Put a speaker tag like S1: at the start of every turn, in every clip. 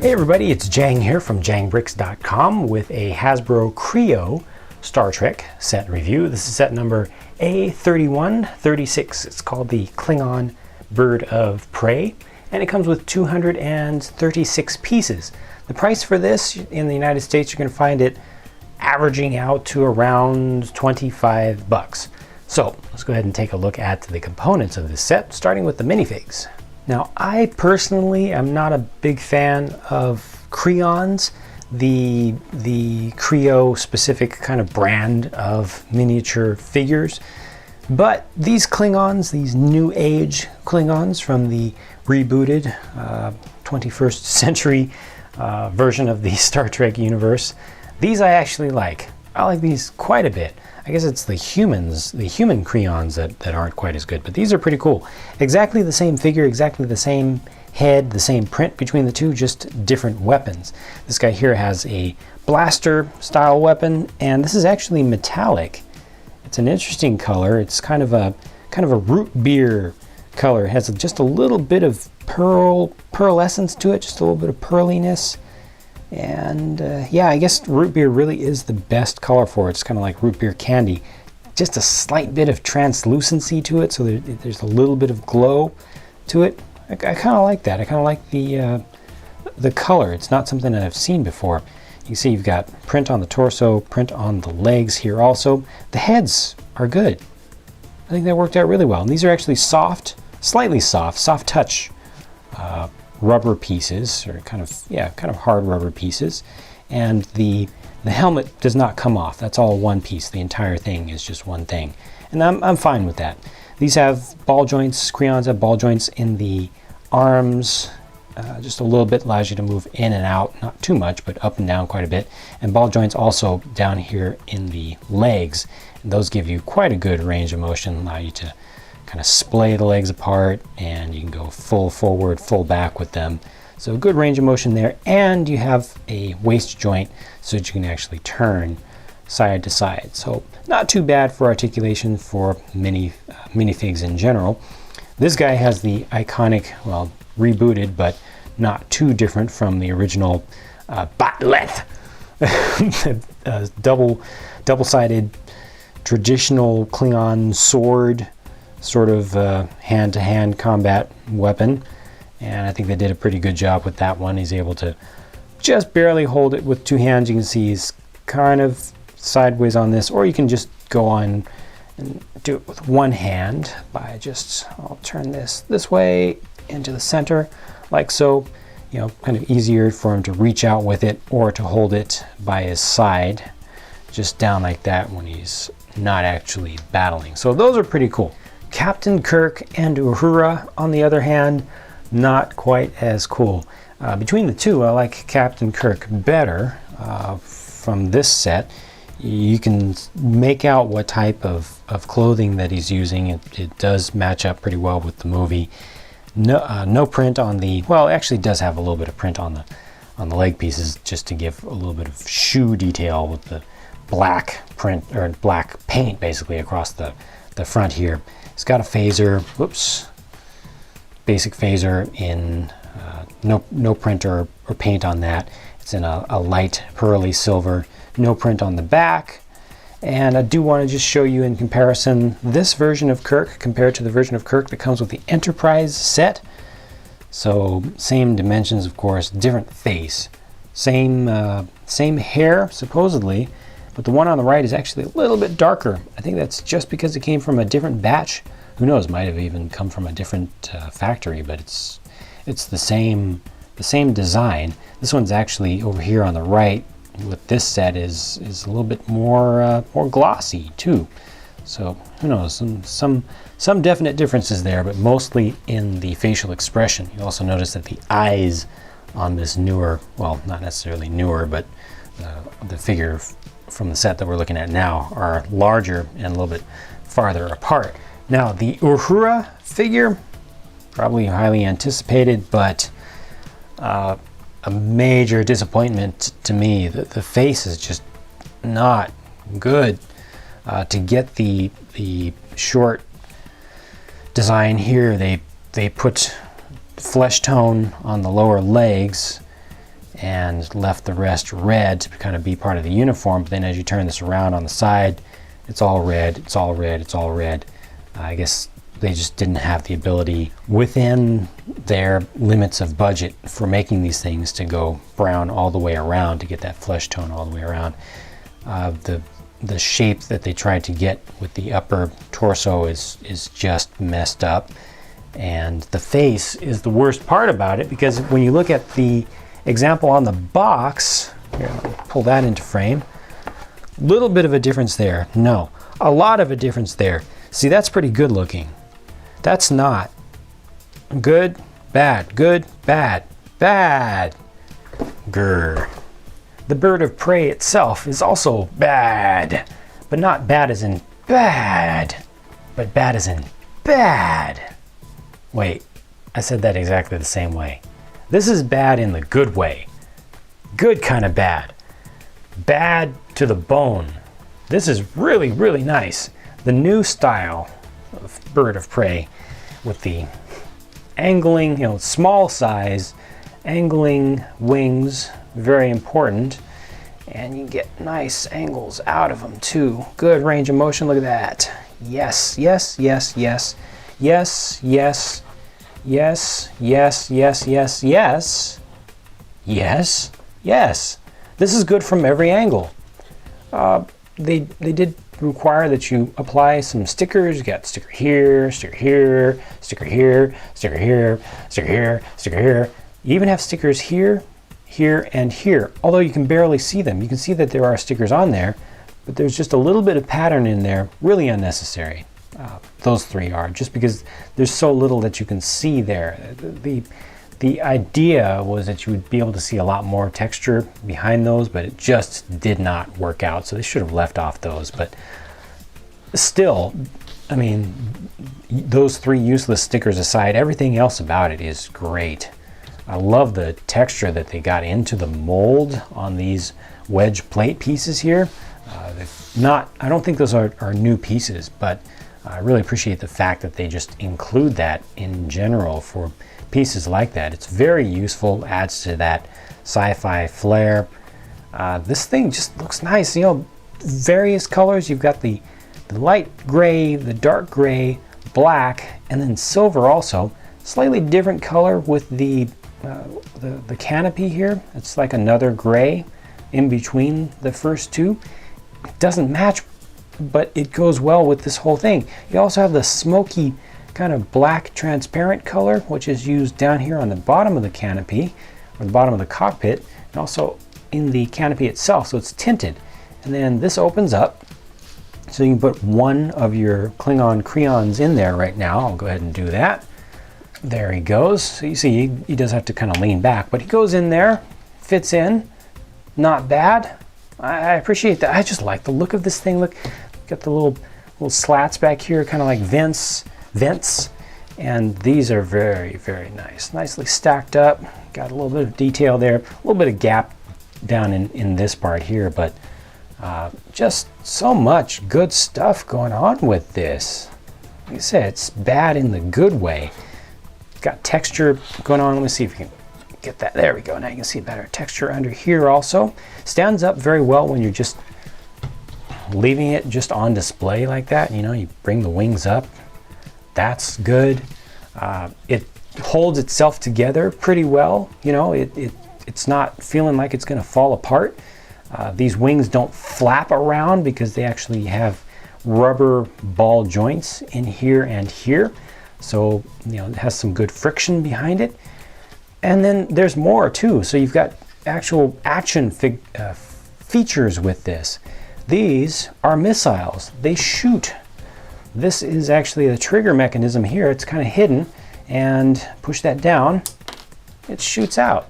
S1: Hey everybody, it's Jang here from jangbricks.com with a Hasbro Kre-O Star Trek set review. This is set number A3136. It's called the Klingon Bird of Prey, and it comes with 236 pieces. The price for this in the United States, you're going to find it averaging out to around 25 bucks. So let's go ahead and take a look at the components of this set, starting with the minifigs. Now, I personally am not a big fan of Kreons, the Kre-O specific kind of brand of miniature figures. But these Klingons, these new age Klingons from the rebooted 21st century version of the Star Trek universe, these I actually like. I like these quite a bit. I guess it's the human Kreons that aren't quite as good, but these are pretty cool. Exactly the same figure, exactly the same head, the same print between the two, just different weapons. This guy here has a blaster style weapon, and this is actually metallic. It's an interesting color. It's kind of a root beer color. It has just a little bit of pearlescence to it, just a little bit of pearliness. And yeah, I guess root beer really is the best color for it. It's kind of like root beer candy. Just a slight bit of translucency to it, so there's a little bit of glow to it. I kind of like that. I kind of like the color. It's not something that I've seen before. You can see you've got print on the torso, print on the legs here also. The heads are good. I think that worked out really well. And these are actually soft, slightly soft touch rubber pieces, or kind of hard rubber pieces, and the helmet does not come off. That's all one piece. The entire thing is just one thing, and I'm fine with that. These have ball joints. Kreons have ball joints in the arms, just a little bit, allows you to move in and out, not too much, but up and down quite a bit, and ball joints also down here in the legs, and those give you quite a good range of motion, allow you to kind of splay the legs apart, and you can go full forward, full back with them. So good range of motion there, and you have a waist joint so that you can actually turn side to side. So not too bad for articulation for minifigs in general. This guy has the iconic, well, rebooted, but not too different from the original Bat'leth, double-sided traditional Klingon sword, sort of hand-to-hand combat weapon, and I think they did a pretty good job with that one. He's able to just barely hold it with two hands. You can see he's kind of sideways on this, or you can just go on and do it with one hand by I'll turn this way into the center, like so. You know, kind of easier for him to reach out with it, or to hold it by his side, just down like that when he's not actually battling. So those are pretty cool. Captain Kirk and Uhura, on the other hand, not quite as cool. Between the two, I like Captain Kirk better from this set. You can make out what type of clothing that he's using. It does match up pretty well with the movie. No print on the, well, it actually does have a little bit of print on the leg pieces, just to give a little bit of shoe detail with the black print, or black paint basically across the front here. It's got a phaser, basic phaser in no print or paint on that. It's in a light pearly silver, no print on the back. And I do want to just show you in comparison this version of Kirk compared to the version of Kirk that comes with the Enterprise set. So same dimensions, of course, different face, same hair supposedly, but the one on the right is actually a little bit darker. I think that's just because it came from a different batch. Who knows, might have even come from a different factory, but it's the same design. This one's actually over here on the right with this set is a little bit more glossy too. So who knows, some definite differences there, but mostly in the facial expression. You also notice that the eyes on this newer, well, not necessarily newer, but the figure from the set that we're looking at now are larger and a little bit farther apart. Now the Uhura figure, probably highly anticipated, but a major disappointment to me. The face is just not good. To get the short design here, they put flesh tone on the lower legs and left the rest red to kind of be part of the uniform. But then as you turn this around on the side, it's all red, it's all red, it's all red. I guess they just didn't have the ability within their limits of budget for making these things to go brown all the way around, to get that flesh tone all the way around. The shape that they tried to get with the upper torso is just messed up. And the face is the worst part about it, because when you look at the example on the box, here, let me pull that into frame, little bit of a difference there. No, a lot of a difference there. See, that's pretty good looking. That's not. Good, bad, good, bad, bad. Grr. The bird of prey itself is also bad, but not bad as in bad, but bad as in bad. Wait, I said that exactly the same way. This is bad in the good way. Good kind of bad. Bad to the bone. This is really, really nice. The new style of bird of prey with the angling, small size, angling wings, very important. And you get nice angles out of them too. Good range of motion, look at that. Yes, yes, yes, yes, yes, yes, yes, yes, yes, yes, yes, yes, yes. This is good from every angle. They did require that you apply some stickers. You got sticker here, sticker here, sticker here, sticker here, sticker here, sticker here. You even have stickers here, here, and here. Although you can barely see them. You can see that there are stickers on there, but there's just a little bit of pattern in there, really unnecessary. Those three are, just because there's so little that you can see there. The idea was that you would be able to see a lot more texture behind those, but it just did not work out. So they should have left off those. But still, I mean, those three useless stickers aside, everything else about it is great. I love the texture that they got into the mold on these wedge plate pieces here. I don't think those are new pieces, but I really appreciate the fact that they just include that in general for pieces like that. It's very useful, adds to that sci-fi flair. This thing just looks nice. Various colors. You've got the light gray, the dark gray, black, and then silver also. Slightly different color with the canopy here. It's like another gray in between the first two. It doesn't match, but it goes well with this whole thing. You also have the smoky kind of black transparent color, which is used down here on the bottom of the canopy, or the bottom of the cockpit, and also in the canopy itself, so it's tinted. And then this opens up, so you can put one of your Klingon Kreons in there right now. I'll go ahead and do that. There he goes. So you see he does have to kind of lean back, but he goes in there, fits in, not bad. I appreciate that. I just like the look of this thing. Look, got the little slats back here, kind of like vents, and these are very, very nice. Nicely stacked up. Got a little bit of detail there, a little bit of gap down in this part here, but just so much good stuff going on with this. Like I said, it's bad in the good way. Got texture going on. Let me see if we can get that. There we go. Now you can see better texture under here also. Stands up very well when you're just leaving it just on display like that. You bring the wings up. That's good. It holds itself together pretty well. It's not feeling like it's going to fall apart. These wings don't flap around because they actually have rubber ball joints in here and here. So, it has some good friction behind it. And then there's more too. So you've got actual action features with this. These are missiles. They shoot. This is actually the trigger mechanism here. It's kind of hidden, and push that down, it shoots out.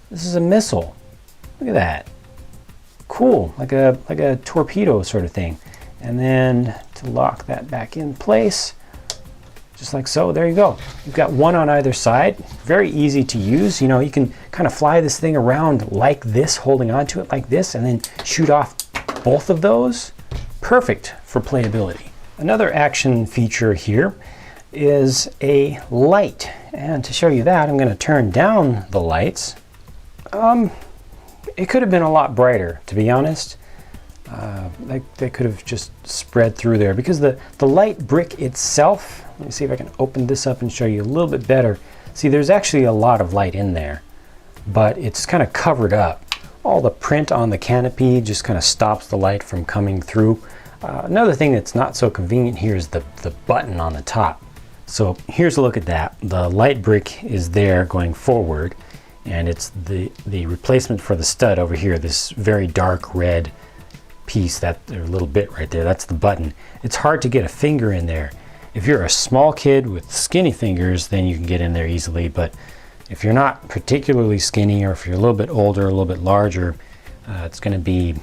S1: This is a missile. Look at that. Cool, like a torpedo sort of thing. And then to lock that back in place, just like so, there you go. You've got one on either side. Very easy to use. You can kind of fly this thing around like this, holding onto it like this, and then shoot off both of those. Perfect for playability. Another action feature here is a light. And to show you that, I'm going to turn down the lights. It could have been a lot brighter, to be honest. They could have just spread through there, because the light brick itself, let me see if I can open this up and show you a little bit better. See, there's actually a lot of light in there, but it's kind of covered up. All the print on the canopy just kind of stops the light from coming through. Another thing that's not so convenient here is the button on the top. So here's a look at that. The light brick is there going forward, and it's the replacement for the stud over here, this very dark red piece, that little bit right there, that's the button. It's hard to get a finger in there. If you're a small kid with skinny fingers, then you can get in there easily, but if you're not particularly skinny, or if you're a little bit older, a little bit larger, it's going to be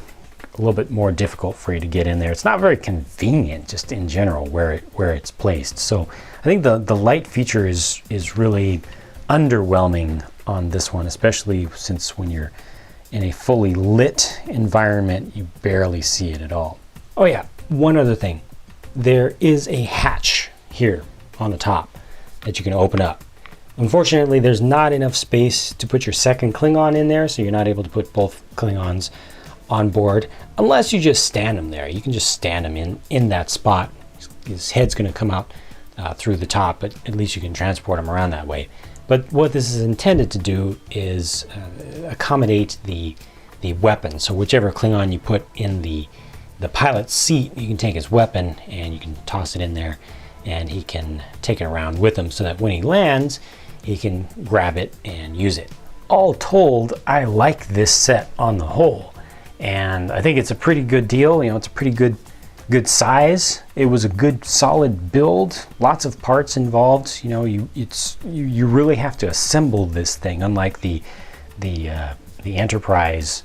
S1: a little bit more difficult for you to get in there. It's not very convenient, just in general, where it's placed. So I think the light feature is really underwhelming on this one, especially since when you're in a fully lit environment, you barely see it at all. Oh yeah, one other thing. There is a hatch here on the top that you can open up. Unfortunately, there's not enough space to put your second Klingon in there, so you're not able to put both Klingons on board unless you just stand them there. You can just stand him in that spot. His head's going to come out through the top, but at least you can transport him around that way. But what this is intended to do is accommodate the weapon. So whichever Klingon you put in the pilot's seat, you can take his weapon and you can toss it in there, and he can take it around with him, so that when he lands, he can grab it and use it. All told, I like this set on the whole, and I think it's a pretty good deal. You know, it's a pretty good size. It was a good solid build, lots of parts involved. You know, you really have to assemble this thing, unlike the Enterprise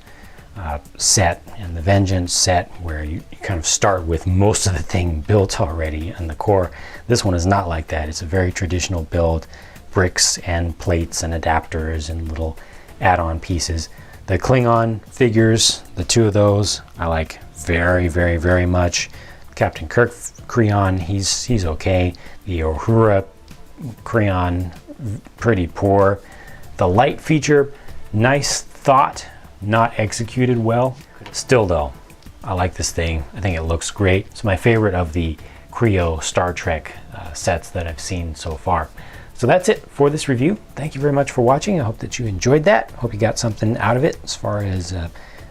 S1: set and the Vengeance set, where you kind of start with most of the thing built already in the core. This one is not like that. It's a very traditional build, bricks and plates and adapters and little add-on pieces. The Klingon figures, the two of those, I like very, very, very much. Captain Kirk Kre-O, he's okay. The Uhura Kre-O, pretty poor. The light feature, nice thought, not executed well. Still though, I like this thing. I think it looks great. It's my favorite of the Kre-O Star Trek sets that I've seen so far. So that's it for this review. Thank you very much for watching. I hope that you enjoyed that. Hope you got something out of it as far as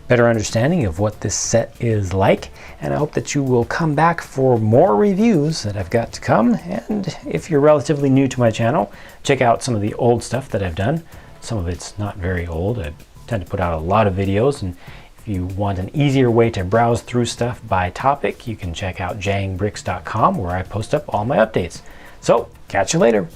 S1: better understanding of what this set is like. And I hope that you will come back for more reviews that I've got to come. And if you're relatively new to my channel, check out some of the old stuff that I've done. Some of it's not very old. I tend to put out a lot of videos, and if you want an easier way to browse through stuff by topic, you can check out jangbricks.com, where I post up all my updates. So catch you later.